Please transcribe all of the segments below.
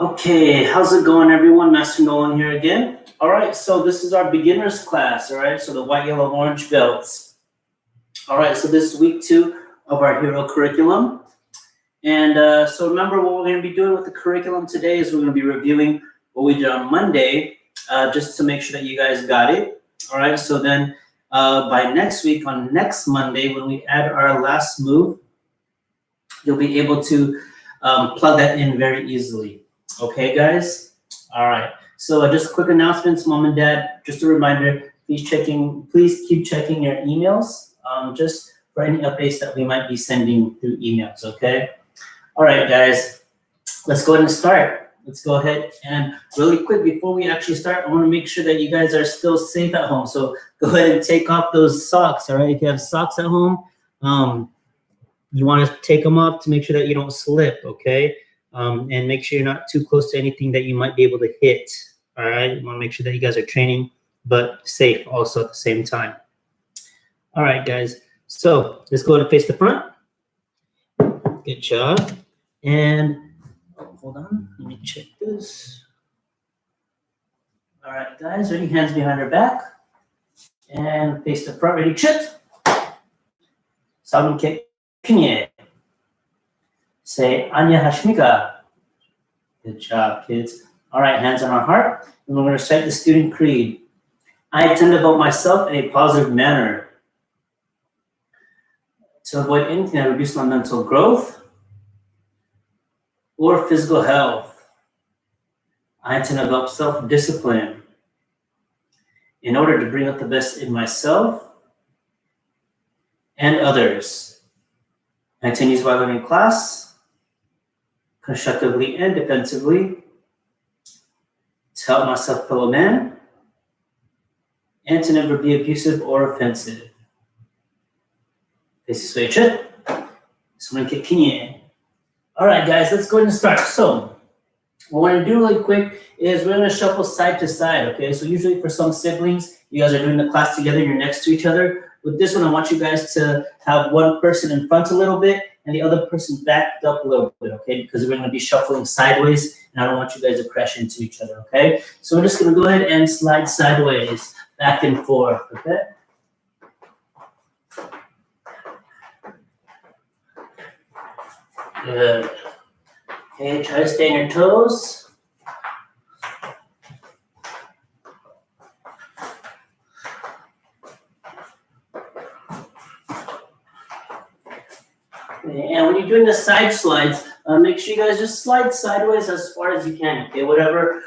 Okay, how's it going, everyone? Master Nolan here again. All right, so this is our beginners class. All right, so the white, yellow, orange belts. All right, so this is week 2 of our hero curriculum. And so remember, what we're going to be doing with the curriculum today is we're going to be reviewing what we did on Monday, just to make sure that you guys got it. All right, so then by next week, on next Monday, when we add our last move, you'll be able to plug that in very easily. Okay, guys? All right. So just quick announcements, Mom and Dad. Just a reminder, please keep checking your emails, just for any updates that we might be sending through emails, okay? All right, guys, let's go ahead and start. Let's go ahead and really quick, before we actually start, I want to make sure that you guys are still safe at home. So go ahead and take off those socks, all right? If you have socks at home, you want to take them off to make sure that you don't slip, okay? And make sure you're not too close to anything that you might be able to hit, all right? You want to make sure that you guys are training, but safe also at the same time. All right, guys. So let's go ahead and face the front. Good job. And hold on, let me check this. All right, guys, ready? Hands behind our back. And face the front, ready? Chit. Salmon kick. Kinye. Say Anya Hashmika. Good job, kids. All right, hands on our heart. And we're going to recite the student creed. I intend to devote myself in a positive manner to avoid anything that reduces my mental growth or physical health. I intend to develop self-discipline in order to bring out the best in myself and others. I intend to use my learning class constructively and defensively to help myself, fellow man, and to never be abusive or offensive. This is Swaycha. All right, guys, let's go ahead and start. So what we're going to do really quick is we're going to shuffle side to side, okay? So usually for some siblings, you guys are doing the class together, you're next to each other. With this one, I want you guys to have one person in front a little bit and the other person backed up a little bit, okay? Because we're going to be shuffling sideways, and I don't want you guys to crash into each other, okay? So we're just going to go ahead and slide sideways, back and forth, okay? Good. Okay, try to stay on your toes. And when you're doing the side slides, make sure you guys just slide sideways as far as you can, okay? Whatever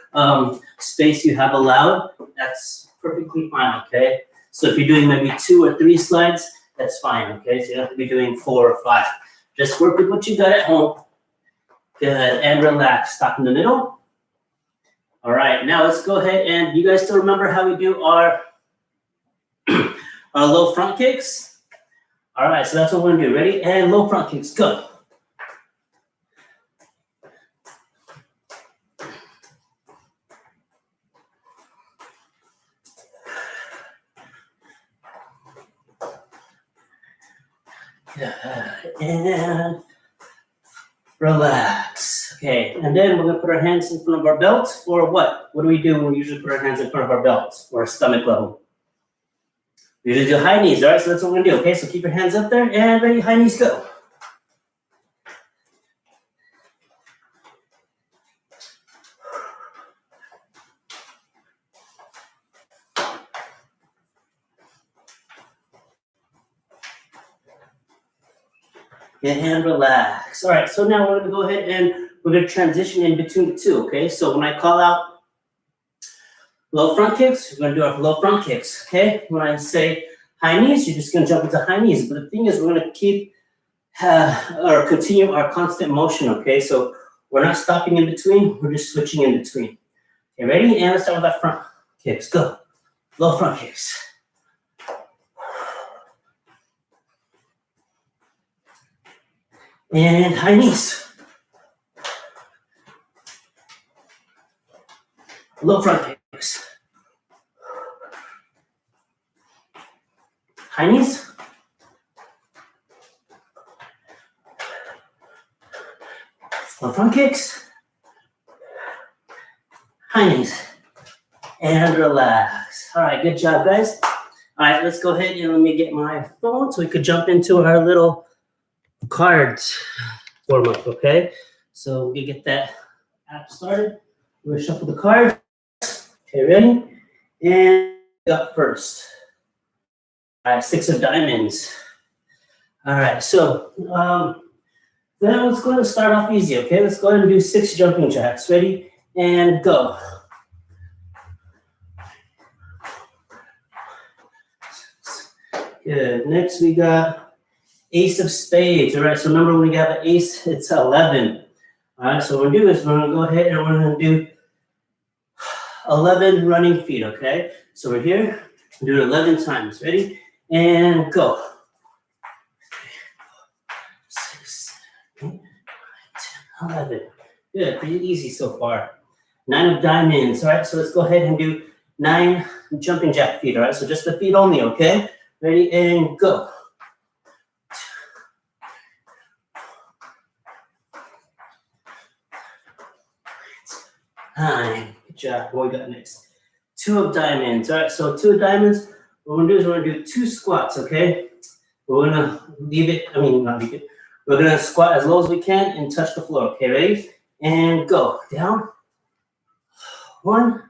space you have allowed, that's perfectly fine, okay? So if you're doing maybe 2 or 3 slides, that's fine, okay? So you don't have to be doing 4 or 5. Just work with what you got at home. Good, and relax. Stop in the middle. All right, now let's go ahead and you guys still remember how we do our low front kicks? All right, so that's what we're gonna do. Ready? And low front kicks, go. And relax. Okay, and then we're gonna put our hands in front of our belts, or what? What do we do when we usually put our hands in front of our belts or stomach level? We usually do high knees, all right? So that's what we're gonna do, okay? So keep your hands up there and ready, high knees, go. And relax. All right, so now we're gonna go ahead and we're gonna transition in between the two, okay? So when I call out low front kicks, we're gonna do our low front kicks, okay? When I say high knees, you're just gonna jump into high knees. But the thing is, we're gonna keep or continue our constant motion, okay? So we're not stopping in between, we're just switching in between. Okay, ready? And let's start with our front kicks. Go. Low front kicks. And high knees. Low front kicks. High knees. Low front kicks. high knees, and relax. All right, good job, guys. All right, let's go ahead and let me get my phone so we could jump into our little cards warm up, okay? So we get that app started. We're gonna shuffle the cards. Okay, ready? And up first. All right, 6 of diamonds. All right, so then let's go ahead and start off easy, okay? Let's go ahead and do 6 jumping jacks. Ready? And go. Good. Next we got ace of spades. All right, so remember when we got an ace, it's 11. All right, so what we're gonna do is we're gonna go ahead and we're gonna do 11 running feet, okay? So we're here, do it 11 times. Ready? And go. 6, 7, 8, 9, 10, 11. Good, pretty easy so far. 9 of diamonds. All right, so let's go ahead and do 9 jumping jack feet. All right, so just the feet only, okay? Ready, and go. 9. Good job. What we got next? 2 of diamonds. All right, so 2 of diamonds. What we're gonna do is we're gonna do 2 squats, okay? We're gonna leave it, not leave it. We're gonna squat as low as we can and touch the floor, okay? Ready? And go. Down. 1,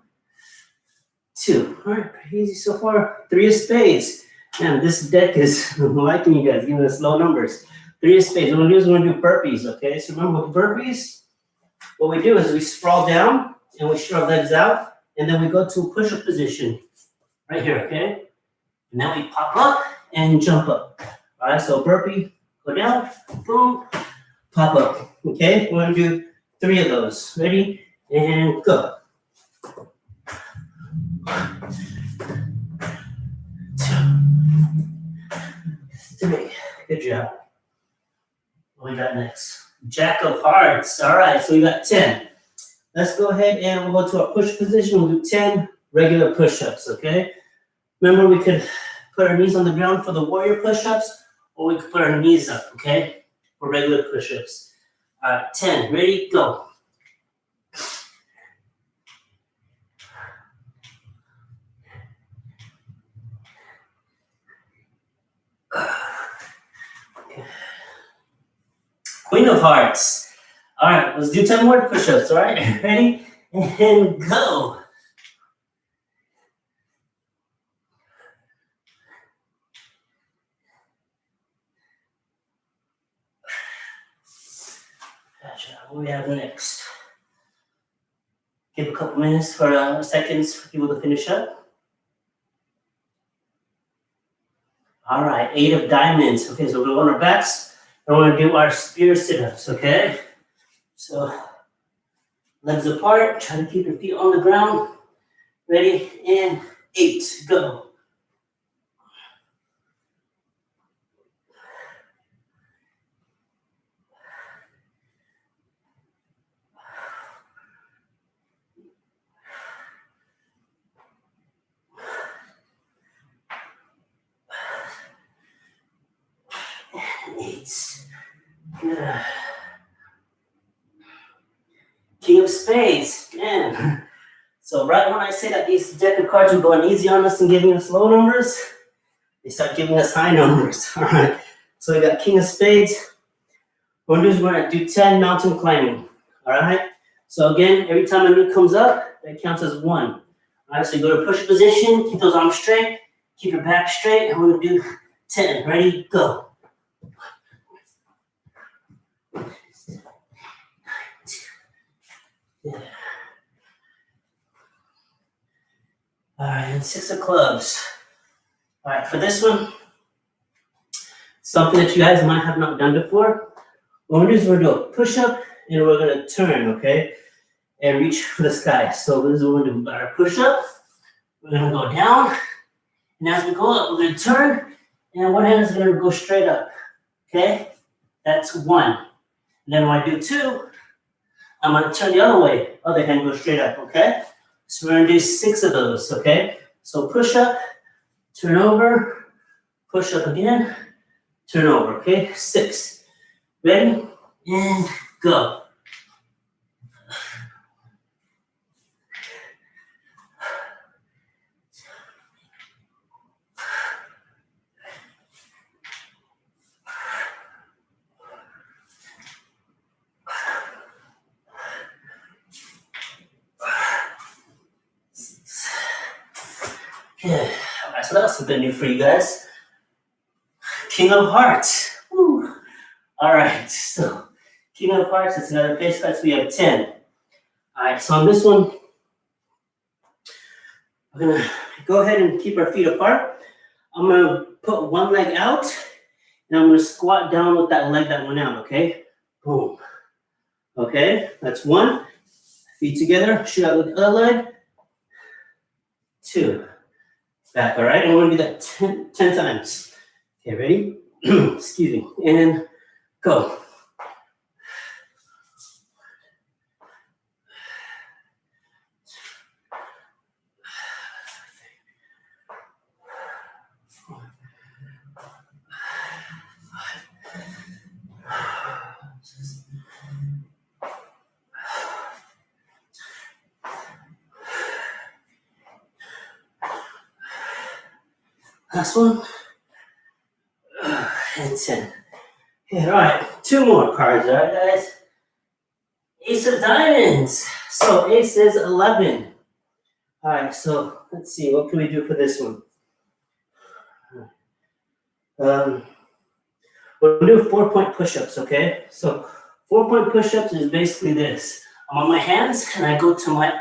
2. All right, pretty easy so far. 3 of spades. Man, this deck is liking you guys, giving us low numbers. 3 of spades. What we're gonna do is we're gonna do burpees, okay? So remember with burpees, what we do is we sprawl down and we stretch our legs out, and then we go to a push-up position right here, okay? And then we pop up and jump up. All right, so burpee, go down, boom, pop up, okay? We're gonna do 3 of those. Ready? And go. 2, 3. Good job. What we got next? Jack of hearts. All right, so we got 10. Let's go ahead and we'll go to our push position. We'll do 10 regular push-ups, okay? Remember, we could put our knees on the ground for the warrior push-ups, or we could put our knees up, okay? For regular push-ups. All right, 10. Ready? Go. Queen of hearts. All right, let's do 10 more push-ups, all right? Ready? And go. Gotcha. What do we have next? Give a couple minutes for seconds for people to finish up. All right, 8 of diamonds. Okay, so we're going to go on our backs and we're going to do our spear sit-ups, okay? So legs apart, try to keep your feet on the ground. Ready? And 8, go. 8. Good. King of spades, man. So right when I say that these deck of cards are going easy on us and giving us low numbers, they start giving us high numbers. All right. So we got King of spades. What we're going to do 10 mountain climbing. All right. So again, every time a knee comes up, that counts as 1. All right. So you go to push position, keep those arms straight, keep your back straight, and we're going to do 10. Ready? Go. 2. All right, and 6 of clubs. All right, for this one, something that you guys might have not done before. What we're going to do is we're going to do a push-up, and we're going to turn, okay? And reach for the sky. So this is what we're going to do. Our push-up, we're going to go down, and as we go up, we're going to turn, and one hand is going to go straight up, okay? That's 1. And then when I do 2, I'm going to turn the other way. Other hand goes straight up, okay? So we're going to do 6 of those, okay? So push up, turn over, push up again, turn over, okay? 6. Ready? And go. Yeah. All right, so that was something new for you guys. King of Hearts. Woo. All right, so King of Hearts, it's another face card, so we have 10. All right, so on this one, we're gonna go ahead and keep our feet apart. I'm gonna put one leg out, and I'm gonna squat down with that leg that went out, okay? Boom. Okay, that's one. Feet together, shoot out with the other leg. 2. Back, all right? And we're gonna do that 10 times. Okay, ready? Excuse me. And go. Last one. And 10. Okay, all right. 2 more cards, all right, guys? Ace of Diamonds. So Ace is 11. All right, so let's see. What can we do for this one? We'll do 4-point push-ups, okay? So 4-point push-ups is basically this. I'm on my hands, and I go to my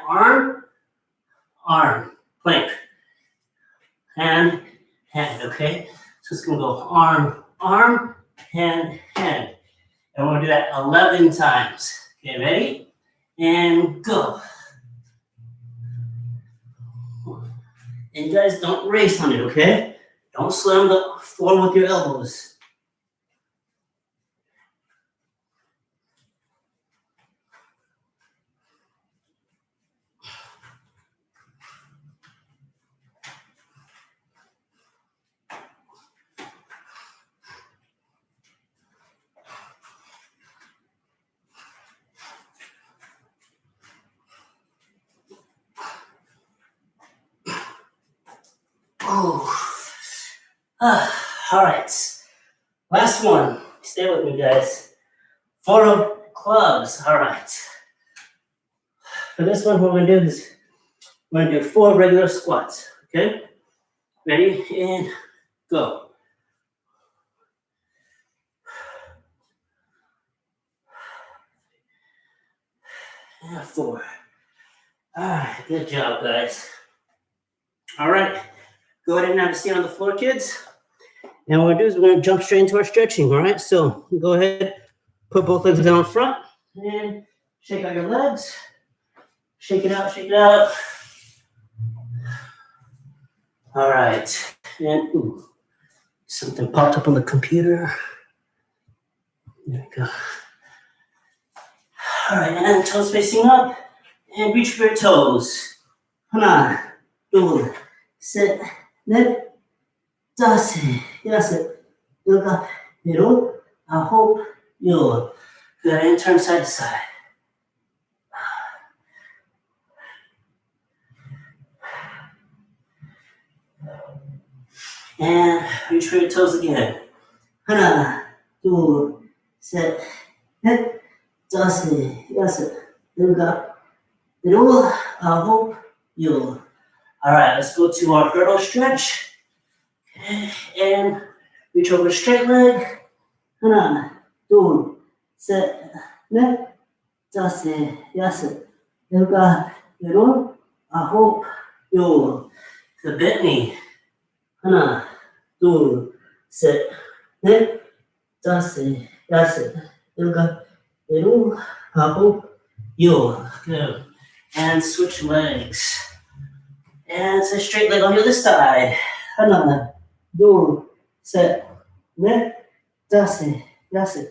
arm, plank, hand, okay? So it's gonna go arm, hand. And we're gonna do that 11 times. Okay, ready? And go. And you guys don't race on it, okay? Don't slam the floor with your elbows. All right. Last one. Stay with me, guys. 4 of clubs. All right. For this one, what we're gonna do is we're gonna do 4 regular squats. Okay. Ready? And go. And 4. All right. Good job, guys. All right. Go ahead and have a seat on the floor, kids. And what we're gonna do is we're gonna jump straight into our stretching. All right. So go ahead, put both legs down front, and shake out your legs. Shake it out, shake it out. All right. And something popped up on the computer. There we go. All right, and then toes facing up, and reach for your toes. Hana, 2, set, net, dase, yase, look up, middle, I hope you. Good, and turn side to side. And reach for your toes again. Hana, 2, set, net, dase, yase, look up, middle, I hope you. All right, let's go to our hurdle stretch. Okay, and reach over straight leg. Hana, 2, set, net, dase, yase, look up, middle, I hope you. The bent knee. Hana, 2, set, net, dase, yase, look up, middle, I hope you. Good. And switch legs. And it's a straight leg on the other side. Hana, 2, set, net, dase, yase,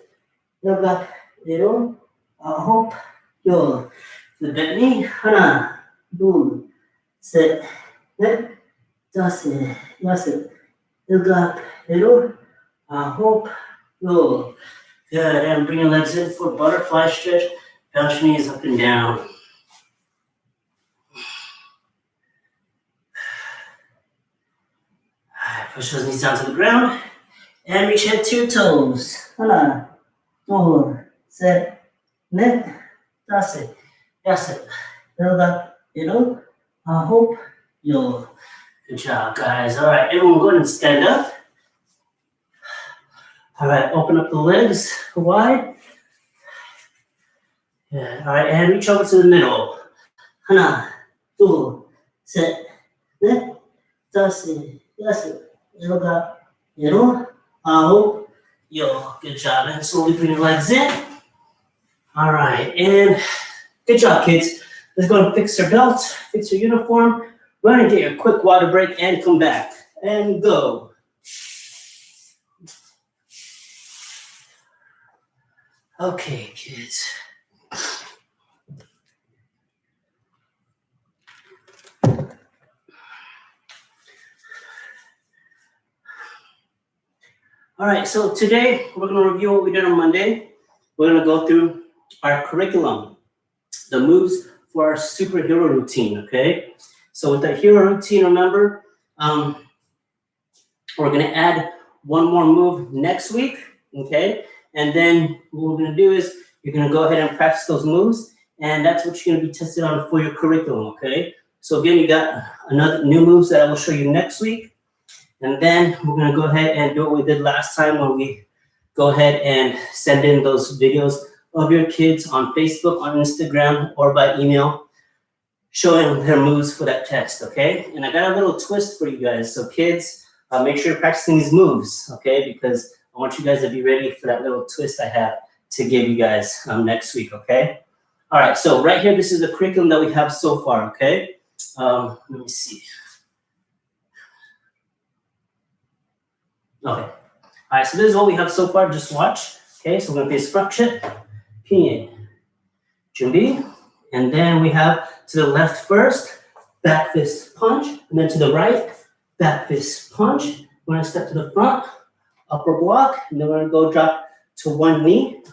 look up, middle, I hope you. The bent knee. Hana, 2, set, net, dase, yase, look up, middle, I hope you. Good. And bring your legs in for butterfly stretch. Bounce your knees up and down. Push those knees down to the ground. And reach head to your toes. Hana, 2, set, net, dase, yase, look up, middle, I hope you. Good job, guys. All right, everyone go ahead and stand up. All right, open up the legs wide. Yeah, all right, and reach over to the middle. Hana, two, set, net, dasi, dasi, yoga, yero, aho, yo. Good job, and slowly bring your legs in. All right, and good job, kids. Let's go and fix your belts, fix your uniform. Run and get your quick water break and come back. And go. Okay, kids. All right, so today we're going to review what we did on Monday. We're going to go through our curriculum, the moves for our superhero routine, okay? So with the hero routine, remember, we're going to add one more move next week, okay? And then what we're going to do is you're going to go ahead and practice those moves, and that's what you're going to be tested on for your curriculum, okay? So again, you got another new moves that I will show you next week. And then we're going to go ahead and do what we did last time when we go ahead and send in those videos of your kids on Facebook, on Instagram, or by email, showing their moves for that test, okay? And I got a little twist for you guys. So kids, make sure you're practicing these moves, okay? Because I want you guys to be ready for that little twist I have to give you guys next week, okay? All right, so right here, this is the curriculum that we have so far, okay? Let me see. Okay. All right, so this is what we have so far. Just watch. Okay, so we're going to face front chip, pinyin, 준비, and then we have to the left first, back fist punch, and then to the right, back fist punch. We're going to step to the front, upper block, and then we're going to go drop to one knee,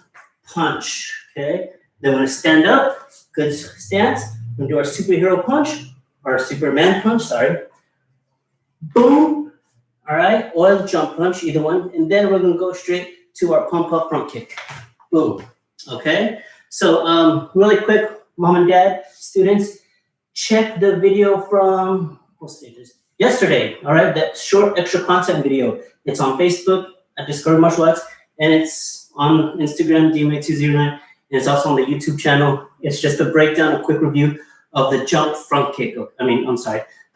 punch. Okay, then we're going to stand up, good stance. We're going to do our superhero punch, or Superman punch, sorry. Boom. All right, oil jump punch, either one. And then we're gonna go straight to our pump up front kick. Boom, okay? So really quick, mom and dad, students, check the video from, what stages? Yesterday, all right? That short extra content video. It's on Facebook at Discovery Martial Arts, and it's on Instagram, DMA209, and it's also on the YouTube channel. It's just a breakdown, a quick review of the jump front kick.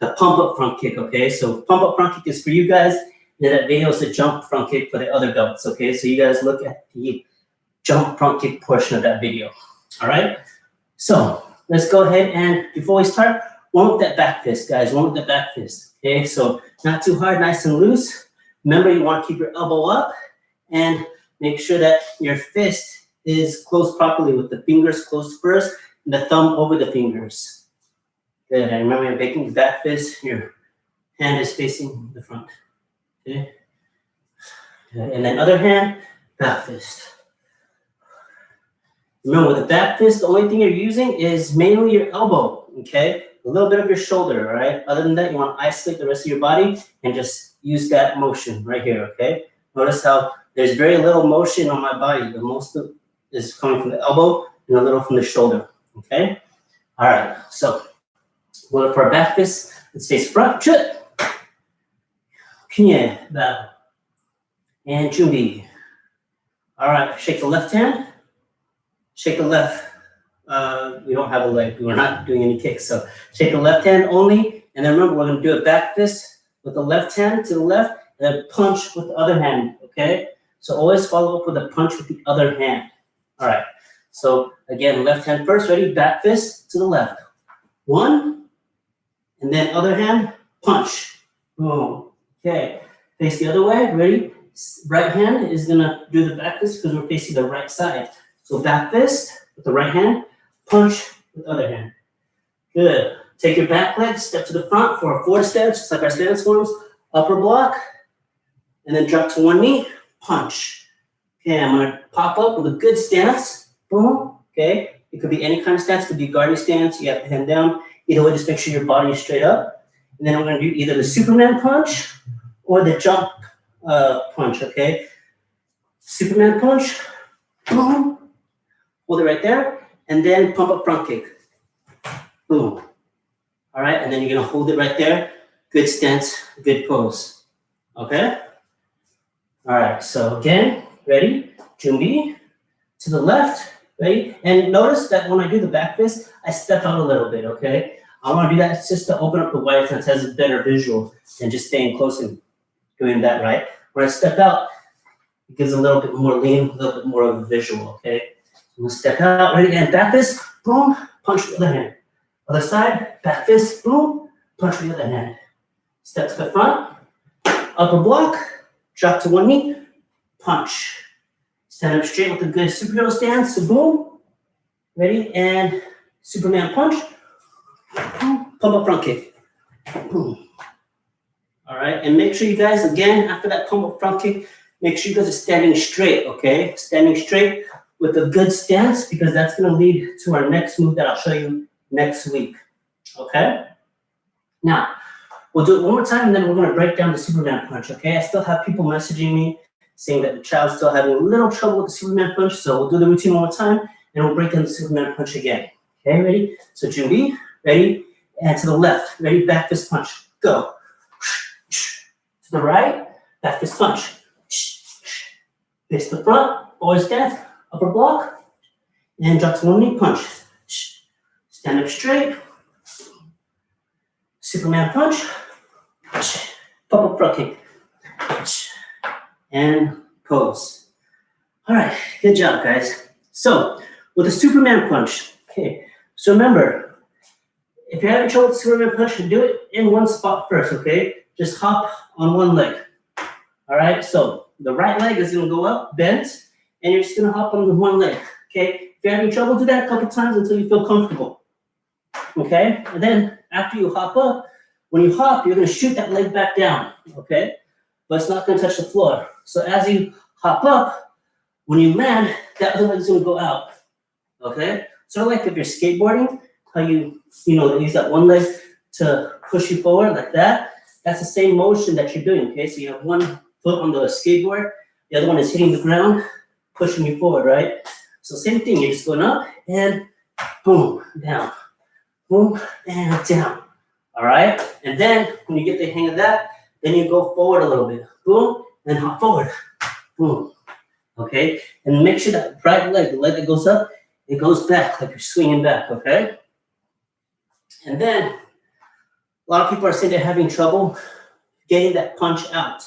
The pump up front kick, okay? So pump up front kick is for you guys, and that video is the jump front kick for the other belts, okay? So you guys look at the jump front kick portion of that video, all right? So let's go ahead and before we start, warm up that back fist, guys, warm up that back fist, okay? So not too hard, nice and loose. Remember, you want to keep your elbow up and make sure that your fist is closed properly with the fingers closed first and the thumb over the fingers. Good, and remember you're making the back fist, your hand is facing the front, okay? Good. And then other hand, back fist. Remember with the back fist, the only thing you're using is mainly your elbow, okay? A little bit of your shoulder, all right? Other than that, you want to isolate the rest of your body and just use that motion right here, okay? Notice how there's very little motion on my body. The most is coming from the elbow and a little from the shoulder, okay? All right, so well, for our back fist, let's face front, chut, pinyin, bow, and 준비. All right, shake the left hand, shake the left. We don't have a leg, we're not doing any kicks, so shake the left hand only, and then remember, we're gonna do a back fist with the left hand to the left, and then punch with the other hand, okay? So always follow up with a punch with the other hand. All right, so again, left hand first, ready? Back fist to the left. One, and then other hand, punch. Boom. Okay. Face the other way. Ready? Right hand is gonna do the back fist because we're facing the right side. So back fist with the right hand, punch with the other hand. Good. Take your back leg, step to the front for a forward stance, just like our stance forms. Upper block, and then drop to one knee, punch. Okay, I'm gonna pop up with a good stance. Boom. Okay. It could be any kind of stance. It could be a guarding stance. You have the hand down. Either way, just make sure your body is straight up. And then we're going to do either the Superman punch or the jump punch, okay? Superman punch, boom, hold it right there, and then pump up front kick, boom. All right, and then you're going to hold it right there. good stance, good pose. Okay? All right, so again, ready? Junbi, to the left, ready? And notice that when I do the back fist, I step out a little bit, okay? I want to do that just to open up the white fence, has a better visual than just staying close and doing that, right? When I step out, it gives a little bit more lean, a little bit more of a visual, okay? I'm gonna step out, ready, and back fist, boom, punch with the other hand. Other side, back fist, boom, punch with the other hand. Step to the front, upper block, drop to one knee, punch. Stand up straight with a good superhero stance, so boom, ready, and Superman punch, boom, pump up front kick, boom. All right, and make sure you guys, again, after that pump up front kick, make sure you guys are standing straight, okay? Standing straight with a good stance, because that's gonna lead to our next move that I'll show you next week, okay? Now, we'll do it one more time, and then we're gonna break down the Superman punch, okay? I still have people messaging me saying that the child's still having a little trouble with the Superman punch, so we'll do the routine one more time, and we'll break down the Superman punch again. Okay, ready? So Junbi, ready, and to the left, ready, back fist punch, go. To the right, back fist punch. Face the front, always stance, upper block, and drop to one knee, punch. Stand up straight, Superman punch, pop up front kick, and pose. All right, good job, guys. So, with the Superman punch, okay, so remember, if you're having trouble with Superman punch, do it in one spot first, okay? Just hop on one leg. All right, so the right leg is gonna go up, bent, and you're just gonna hop on one leg, okay? If you're having trouble, do that a couple times until you feel comfortable, okay? And then after you hop up, when you hop, you're gonna shoot that leg back down, okay? But it's not gonna touch the floor. So as you hop up, when you land, that other leg's gonna go out, okay? Sort of like if you're skateboarding, how you use that one leg to push you forward like that. That's the same motion that you're doing, okay? So you have one foot on the skateboard, the other one is hitting the ground, pushing you forward, right? So same thing, you're just going up and boom, down, boom, and down, all right? And then when you get the hang of that, then you go forward a little bit, boom, and hop forward, boom, okay? And make sure that right leg, the leg that goes up, it goes back like you're swinging back, okay? And then a lot of people are saying they're having trouble getting that punch out.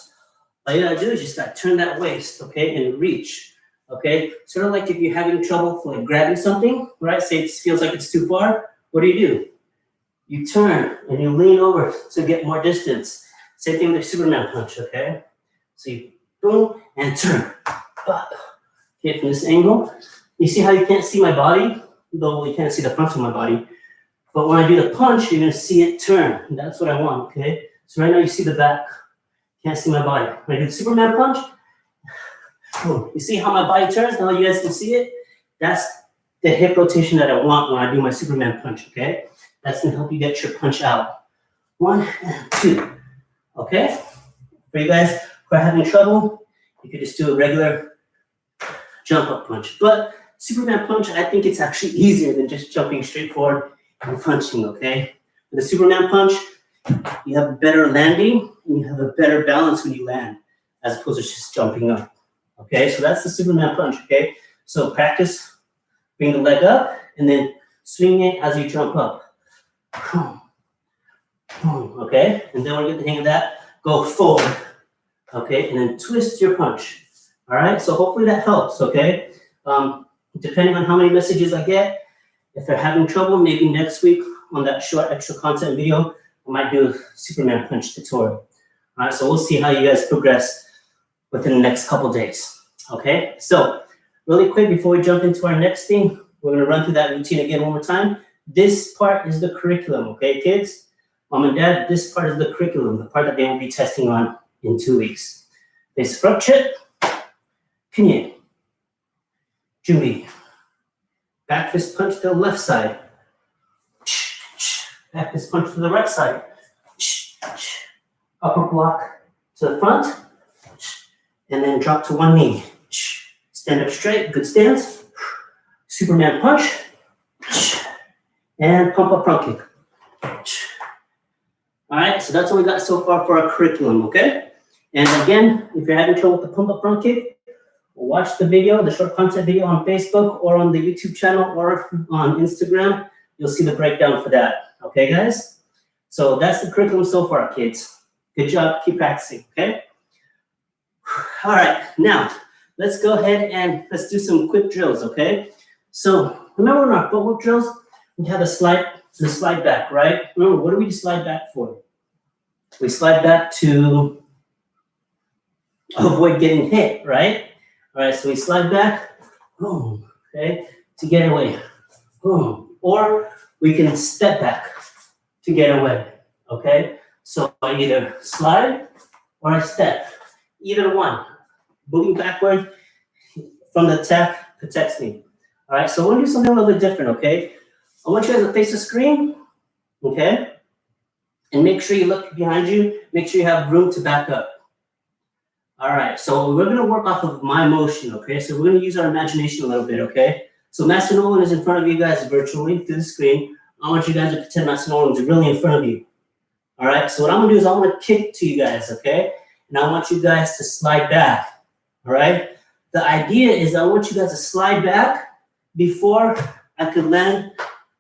All you gotta do is just gotta turn that waist, okay, and reach, okay? Sort of like if you're having trouble like grabbing something, right? Say it feels like it's too far, what do? You turn and you lean over to get more distance. Same thing with the Superman punch, okay? So you boom and turn, pop. Okay, from this angle, you see how you can't see my body? Though you can't see the front of my body. But when I do the punch, you're gonna see it turn. And that's what I want, okay? So right now you see the back. Can't see my body. When I do the Superman punch, boom. You see how my body turns? Now you guys can see it. That's the hip rotation that I want when I do my Superman punch, okay? That's gonna help you get your punch out. 1 and 2, okay? For you guys who are having trouble, you could just do a regular jump up punch. But Superman punch, I think it's actually easier than just jumping straight forward and punching, okay? With the Superman punch, you have a better landing and you have a better balance when you land as opposed to just jumping up, okay? So that's the Superman punch, okay? So practice, bring the leg up and then swing it as you jump up. Boom, boom, okay? And then when you get the hang of that, go forward, okay? And then twist your punch, all right? So hopefully that helps, okay? Depending on how many messages I get, if they're having trouble, maybe next week on that short extra content video, I might do a Superman punch tutorial. All right, so we'll see how you guys progress within the next couple days. Okay, so really quick before we jump into our next thing, we're gonna run through that routine again one more time. This part is the curriculum, okay, kids? Mom and dad, this part is the curriculum, the part that they will be testing on in 2 weeks. Face front chip, Kanye, Junbi. Back fist punch to the left side. Back fist punch to the right side. Upper block to the front. And then drop to one knee. Stand up straight, good stance. Superman punch. And pump up front kick. All right, so that's what we got so far for our curriculum, okay? And again, if you're having trouble with the pump up front kick, watch the video, the short content video on Facebook or on the YouTube channel or on Instagram. You'll see the breakdown for that, okay, guys? So that's the curriculum so far, kids. Good job, keep practicing, okay? All right, now let's go ahead and let's do some quick drills, okay? So remember in our footwork drills, we have the slide back, right? Remember, what do we slide back for? We slide back to avoid getting hit, right? All right, so we slide back, boom, okay, to get away, boom. Or we can step back to get away, okay? So I either slide or I step, either one. Moving backward from the attack protects me. All right, so we're gonna do something a little bit different, okay? I want you guys to face the screen, okay? And make sure you look behind you, make sure you have room to back up. All right, so we're gonna work off of my motion, okay? So we're gonna use our imagination a little bit, okay? So Master Nolan is in front of you guys virtually through the screen. I want you guys to pretend Master Nolan is really in front of you. All right, so what I'm gonna do is I'm gonna kick to you guys, okay? And I want you guys to slide back. All right. The idea is I want you guys to slide back before I could land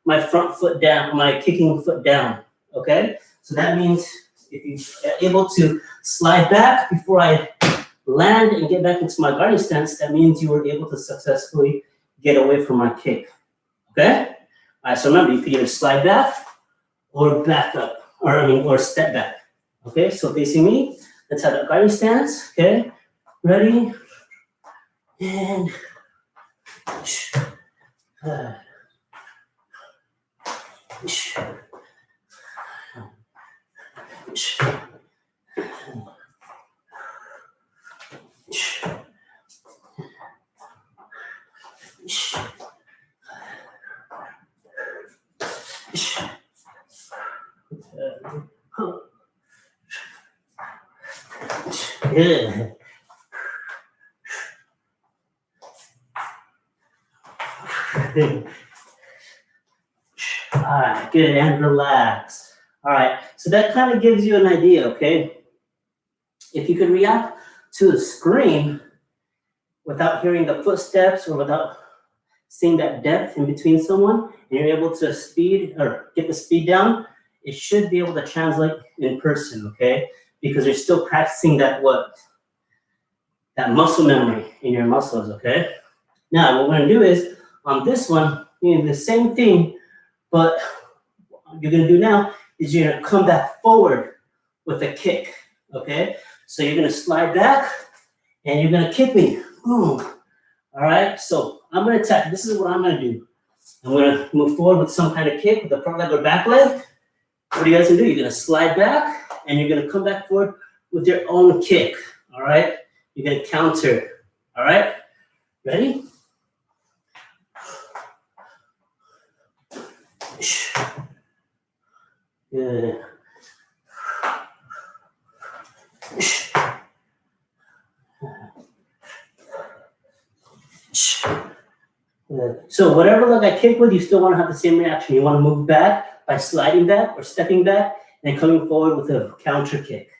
my front foot down, my kicking foot down. Okay. So that means if you're able to slide back before I land and get back into my guarding stance, that means you were able to successfully get away from my kick. Okay. All right. So remember, you could either slide back or back up, or step back. Okay. So facing me, let's have a guarding stance. Okay. Ready? And good. All right, good, and relax. All right, so that kind of gives you an idea, okay? If you could react to the screen without hearing the footsteps or without seeing that depth in between someone, and you're able to speed or get the speed down, it should be able to translate in person, okay? Because you're still practicing that muscle memory in your muscles, okay? Now, what we're gonna do is, on this one, you do the same thing, but what you're gonna do now is you're gonna come back forward with a kick, okay? So you're gonna slide back, and you're gonna kick me, boom. All right, so I'm gonna attack. This is what I'm gonna do. I'm gonna move forward with some kind of kick with the front leg or back leg. What are you guys gonna do? You're gonna slide back, and you're gonna come back forward with your own kick, all right? You're gonna counter, all right? Ready? Good. So whatever leg I kick with, you still want to have the same reaction. You want to move back by sliding back or stepping back and coming forward with a counter kick.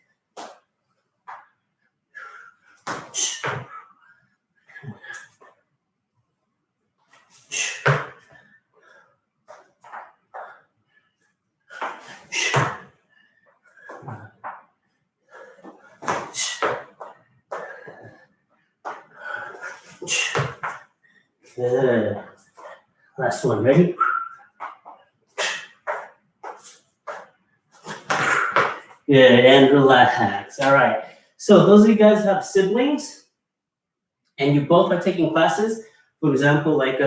Good. Last one, ready? Good, and relax. All right. So those of you guys have siblings, and you both are taking classes, for example, like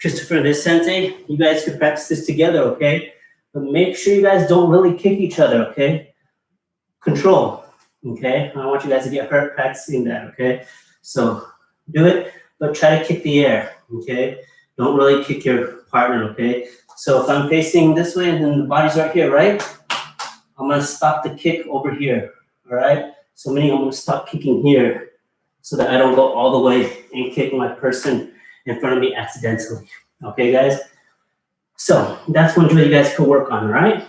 Christopher Vicente, you guys could practice this together, okay? But make sure you guys don't really kick each other, okay? Control, okay? I don't want you guys to get hurt practicing that, okay? So do it, but try to kick the air, okay? Don't really kick your partner, okay? So if I'm facing this way and then the body's right here, right? I'm gonna stop the kick over here, all right? So meaning I'm gonna stop kicking here so that I don't go all the way and kick my person in front of me accidentally, okay, guys? So that's one drill you guys can work on, all right?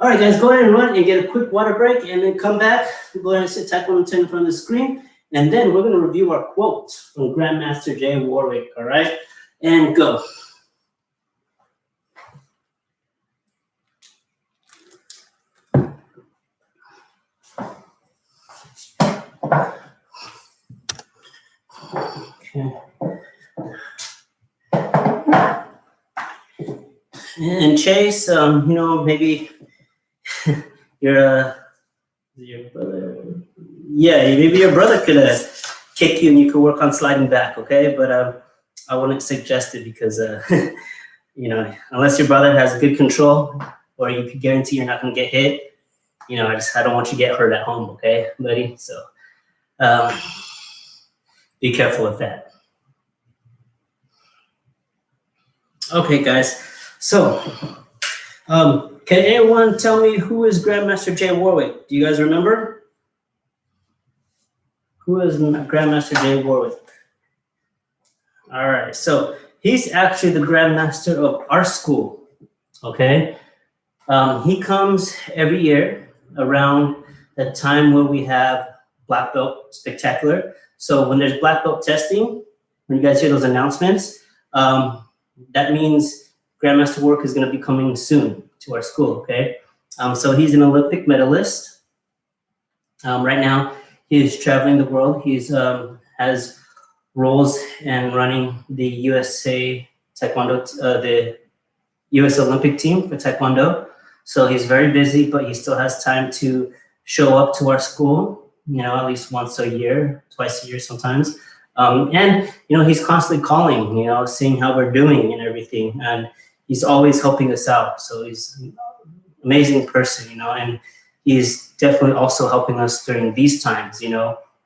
All right, guys, go ahead and run and get a quick water break and then come back. Go ahead and sit Taekwondo 10 in front of the screen. And then we're going to review our quote from Grandmaster Jay Warwick, all right? And go. Okay. And Chase, maybe your brother, maybe your brother could kick you and you could work on sliding back, okay? But I wouldn't suggest it because, unless your brother has good control or you can guarantee you're not going to get hit, I don't want you to get hurt at home, okay, buddy? So be careful with that. Okay, guys. So, can anyone tell me who is Grandmaster Jay Warwick? Do you guys remember? Who is Grandmaster Jay Warwick? All right, so he's actually the Grandmaster of our school, okay? He comes every year around the time where we have Black Belt Spectacular. So when there's Black Belt testing, when you guys hear those announcements, that means Grandmaster Warwick is going to be coming soon to our school, okay? So he's an Olympic medalist. Right now, he is traveling the world. He's has roles in running the USA Taekwondo, the US Olympic team for Taekwondo. So he's very busy, but he still has time to show up to our school, at least once a year, twice a year sometimes. And he's constantly calling, seeing how we're doing and everything. And he's always helping us out. So he's an amazing person, and he's definitely also helping us during these times,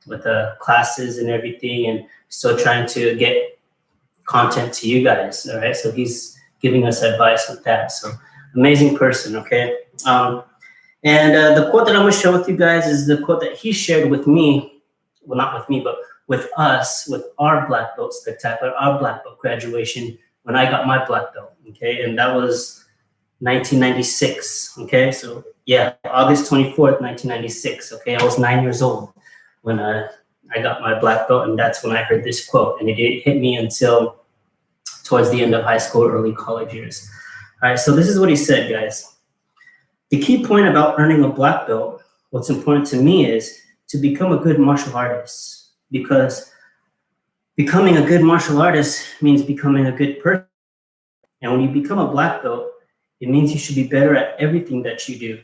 with the classes and everything, and still trying to get content to you guys, all right? So he's giving us advice with that. So amazing person, okay? And the quote that I'm gonna share with you guys is the quote that he shared with me, well, not with me, but with us, with our Black Belt Spectacular, our Black Belt graduation, when I got my Black Belt, okay? And that was 1996, okay? So yeah, August 24th, 1996, okay? I was 9 years old when I got my Black Belt, and that's when I heard this quote, and it didn't hit me until towards the end of high school, early college years. All right, so this is what he said, guys. The key point about earning a Black Belt, what's important to me is to become a good martial artist, because becoming a good martial artist means becoming a good person. And when you become a Black Belt, it means you should be better at everything that you do,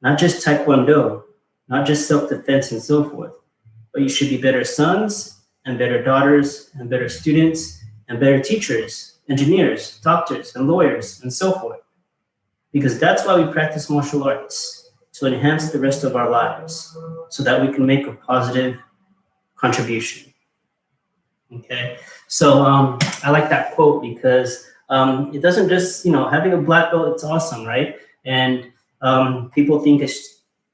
not just Taekwondo, not just self-defense and so forth, but you should be better sons and better daughters and better students and better teachers, engineers, doctors, and lawyers, and so forth. Because that's why we practice martial arts, to enhance the rest of our lives so that we can make a positive contribution. Okay, so I like that quote because it doesn't just, having a Black Belt, it's awesome, right? And people think it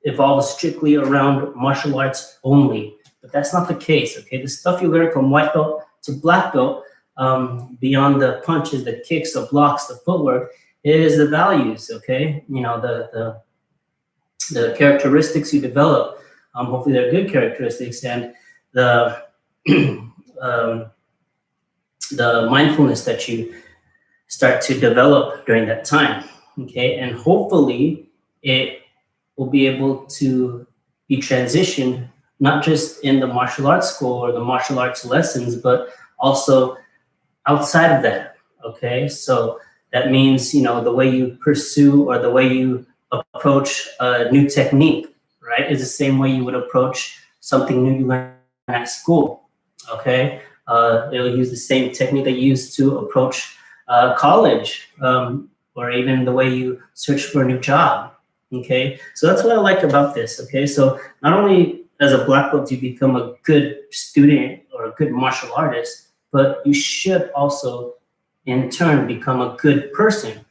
evolves strictly around martial arts only, but that's not the case, okay? The stuff you learn from white belt to Black Belt, beyond the punches, the kicks, the blocks, the footwork, is the values, okay? The characteristics you develop, hopefully they're good characteristics, and the mindfulness that you start to develop during that time, okay? And hopefully it will be able to be transitioned, not just in the martial arts school or the martial arts lessons, but also outside of that, okay? So that means, the way you pursue or the way you approach a new technique, right, is the same way you would approach something new you learn at school, okay? It'll use the same technique that you use to approach college, or even the way you search for a new job, okay? So that's what I like about this, okay? So not only as a Black Belt do you become a good student or a good martial artist, but you should also in turn become a good person,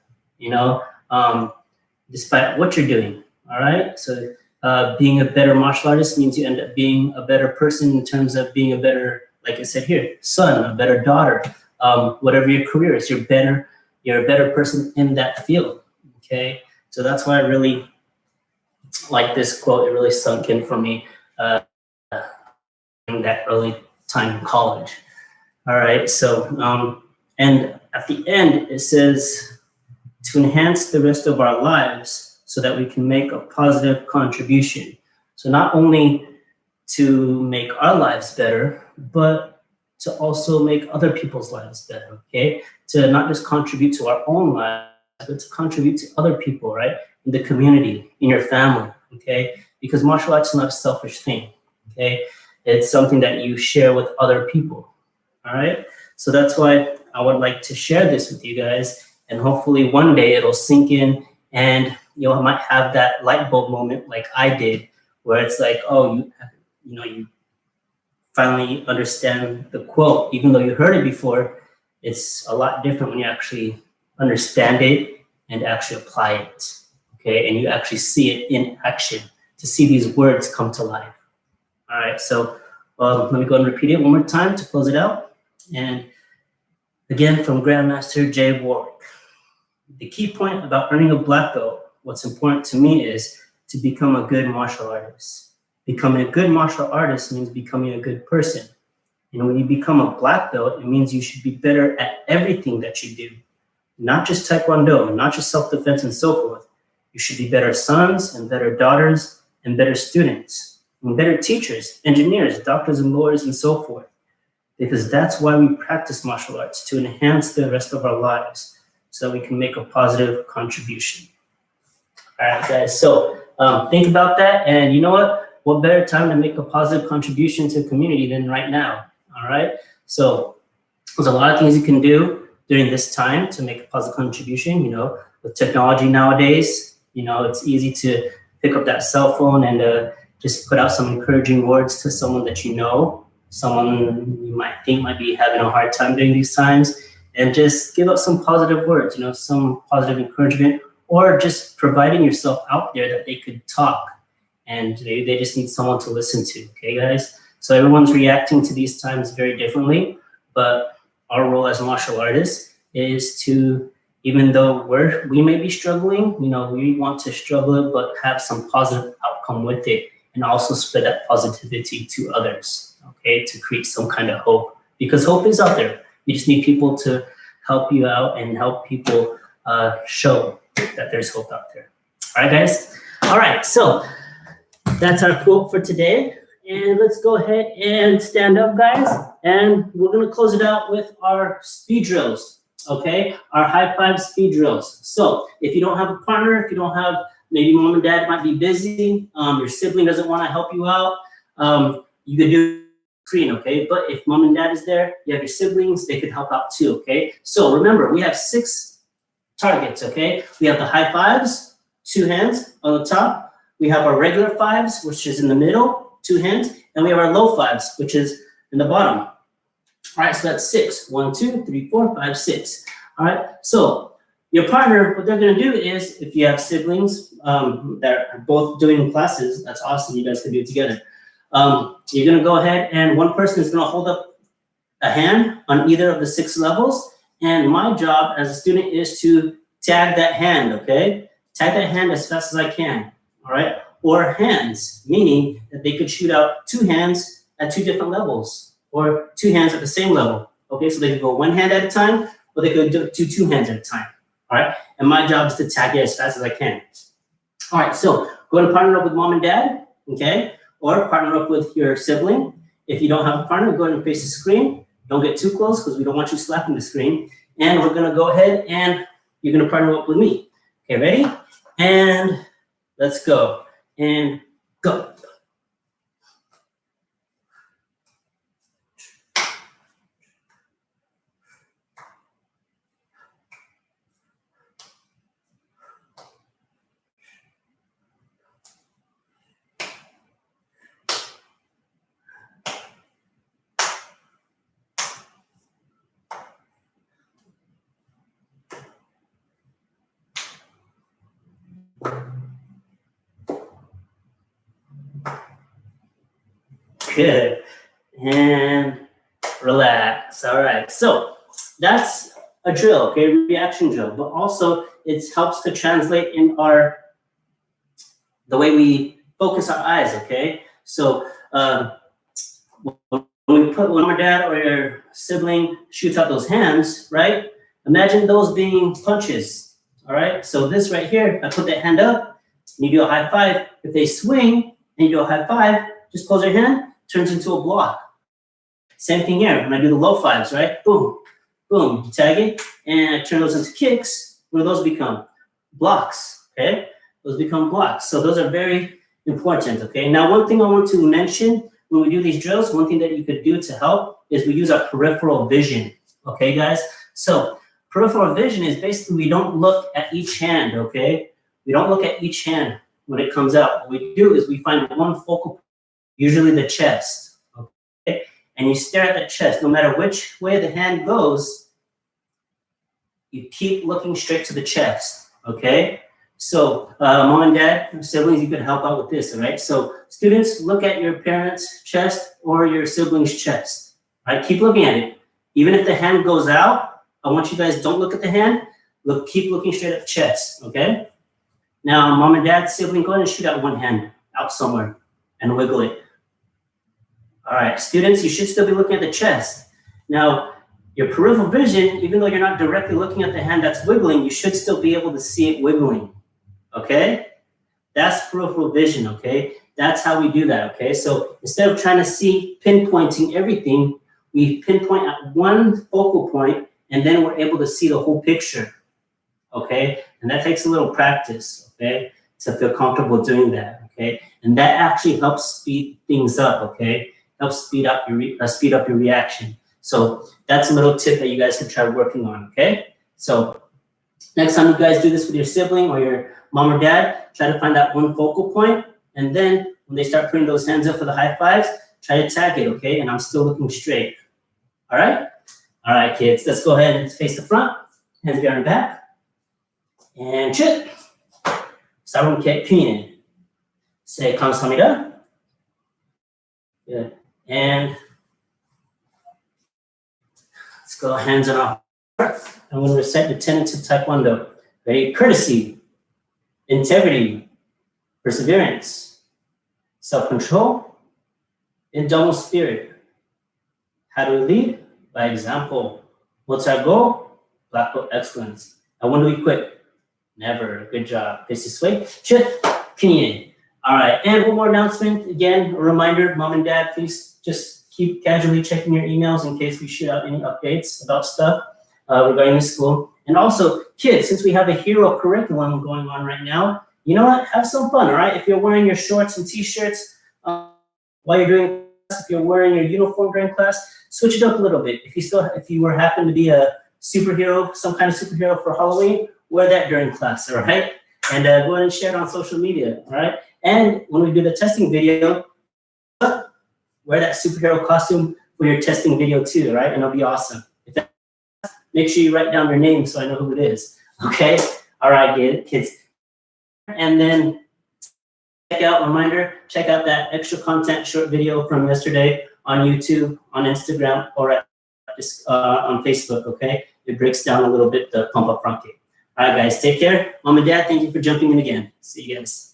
despite what you're doing, all right? So being a better martial artist means you end up being a better person in terms of being a better, like I said here, son, a better daughter, whatever your career is, you're a better person in that field, okay? So that's why I really like this quote. It really sunk in for me in that early time in college. All right, so and at the end it says to enhance the rest of our lives so that we can make a positive contribution. So not only to make our lives better, but to also make other people's lives better, okay? To not just contribute to our own lives, but to contribute to other people, right? In the community, in your family, okay? Because martial arts is not a selfish thing, okay? It's something that you share with other people, all right? So that's why I would like to share this with you guys, and hopefully one day it'll sink in and you might have that light bulb moment like I did, where it's like, oh, you finally understand the quote, even though you heard it before. It's a lot different when you actually understand it and actually apply it, okay? And you actually see it in action, to see these words come to life. All right, so let me go and repeat it one more time to close it out. And again, from Grandmaster Jay Warwick. The key point about earning a black belt, what's important to me is to become a good martial artist. Becoming a good martial artist means becoming a good person. And when you become a black belt, it means you should be better at everything that you do. Not just Taekwondo, not just self-defense and so forth. You should be better sons and better daughters and better students and better teachers, engineers, doctors and lawyers and so forth. Because that's why we practice martial arts, to enhance the rest of our lives so that we can make a positive contribution. All right, guys, so think about that. And you know what? What better time to make a positive contribution to the community than right now, all right? So there's a lot of things you can do during this time to make a positive contribution. You know, with technology nowadays, you know, it's easy to pick up that cell phone and just put out some encouraging words to someone that you know, someone you might think might be having a hard time during these times, and just give up some positive words, you know, some positive encouragement, or just providing yourself out there that they could talk and they just need someone to listen to, okay, guys? So everyone's reacting to these times very differently, but our role as martial artists is to, even though we may be struggling, you know, we want to struggle, but have some positive outcome with it, and also spread that positivity to others, okay, to create some kind of hope, because hope is out there. You just need people to help you out and help people show that there's hope out there. All right, guys? All right, so that's our quote for today. And let's go ahead and stand up, guys. And we're going to close it out with our speed drills, okay? Our high five speed drills. So if you don't have a partner, if you don't have, maybe mom and dad might be busy, your sibling doesn't want to help you out, you can do screen, okay? But if mom and dad is there, you have your siblings, they could help out too, okay? So remember, we have 6 targets, okay? We have the high fives, 2 hands on the top. We have our regular fives, which is in the middle, 2 hands, and we have our low fives, which is in the bottom. All right, so that's 6. 1, 2, 3, 4, 5, 6. All right, so your partner, what they're gonna do is, if you have siblings that are both doing classes, that's awesome, you guys can do it together. You're gonna go ahead and one person is gonna hold up a hand on either of the 6 levels, and my job as a student is to tag that hand, okay? Tag that hand as fast as I can, all right? Or hands, meaning that they could shoot out 2 hands at 2 different levels, or 2 hands at the same level, okay? So they could go 1 hand at a time, or they could do 2 hands at a time, all right? And my job is to tag it as fast as I can. All right, so go ahead and partner up with mom and dad, okay? Or partner up with your sibling. If you don't have a partner, go ahead and face the screen. Don't get too close because we don't want you slapping the screen. And we're gonna go ahead and you're gonna partner up with me. Okay, ready? And let's go. And go. Good. And relax. All right. So that's a drill, okay? Reaction drill. But also it helps to translate in the the way we focus our eyes, okay? So when mom or dad or your sibling shoots out those hands, right? Imagine those being punches, all right? So this right here, I put that hand up, and you do a high five. If they swing and you do a high five, just close your hand, turns into a block. Same thing here, when I do the low fives, right? Boom, boom, tag it, and I turn those into kicks. What do those become? Blocks, okay? Those become blocks. So those are very important, okay? Now, one thing I want to mention when we do these drills, one thing that you could do to help is we use our peripheral vision, okay, guys? So peripheral vision is basically we don't look at each hand, okay? We don't look at each hand when it comes out. What we do is we find one focal point, usually the chest, okay? And you stare at the chest. No matter which way the hand goes, you keep looking straight to the chest, okay? So mom and dad, siblings, you could help out with this, all right? So students, look at your parents' chest or your sibling's chest, all right? Keep looking at it. Even if the hand goes out, I want you guys, don't look at the hand, keep looking straight at the chest, okay? Now, mom and dad, sibling, go ahead and shoot out one hand out somewhere and wiggle it. All right, students, you should still be looking at the chest. Now, your peripheral vision, even though you're not directly looking at the hand that's wiggling, you should still be able to see it wiggling, okay? That's peripheral vision, okay? That's how we do that, okay? So instead of trying to see, pinpointing everything, we pinpoint at one focal point, and then we're able to see the whole picture, okay? And that takes a little practice, okay, to feel comfortable doing that, okay? And that actually helps speed things up, okay? Helps speed up your reaction. So that's a little tip that you guys can try working on, okay? So next time you guys do this with your sibling or your mom or dad, try to find that one focal point, and then when they start putting those hands up for the high fives, try to tag it, okay? And I'm still looking straight, all right? All right, kids, let's go ahead and face the front, hands behind the back, and chit. Sarung ke pin. Say kamsahamnida. Good. And let's go hands on our heart. I'm going to recite the tenets of Taekwondo. Ready? Courtesy, integrity, perseverance, self-control, indomitable spirit. How do we lead? By example. What's our goal? Black belt excellence. And when do we quit? Never. Good job. Face this way. Chit, pinyin. All right. And one more announcement. Again, a reminder, mom and dad, please just keep casually checking your emails in case we shoot out any updates about stuff regarding the school. And also, kids, since we have a hero curriculum going on right now, you know what? Have some fun, all right? If you're wearing your shorts and t-shirts while you're doing class, if you're wearing your uniform during class, switch it up a little bit. If you happen to be a superhero, some kind of superhero for Halloween, wear that during class, all right? And go ahead and share it on social media, all right? And when we do the testing video, wear that superhero costume for your testing video too, all right? And it'll be awesome. Make sure you write down your name so I know who it is, okay? All right, kids. And then check out that extra content short video from yesterday on YouTube, on Instagram, or on Facebook, okay? It breaks down a little bit the pump up front kick. All right, guys, take care. Mom and dad, thank you for jumping in again. See you guys.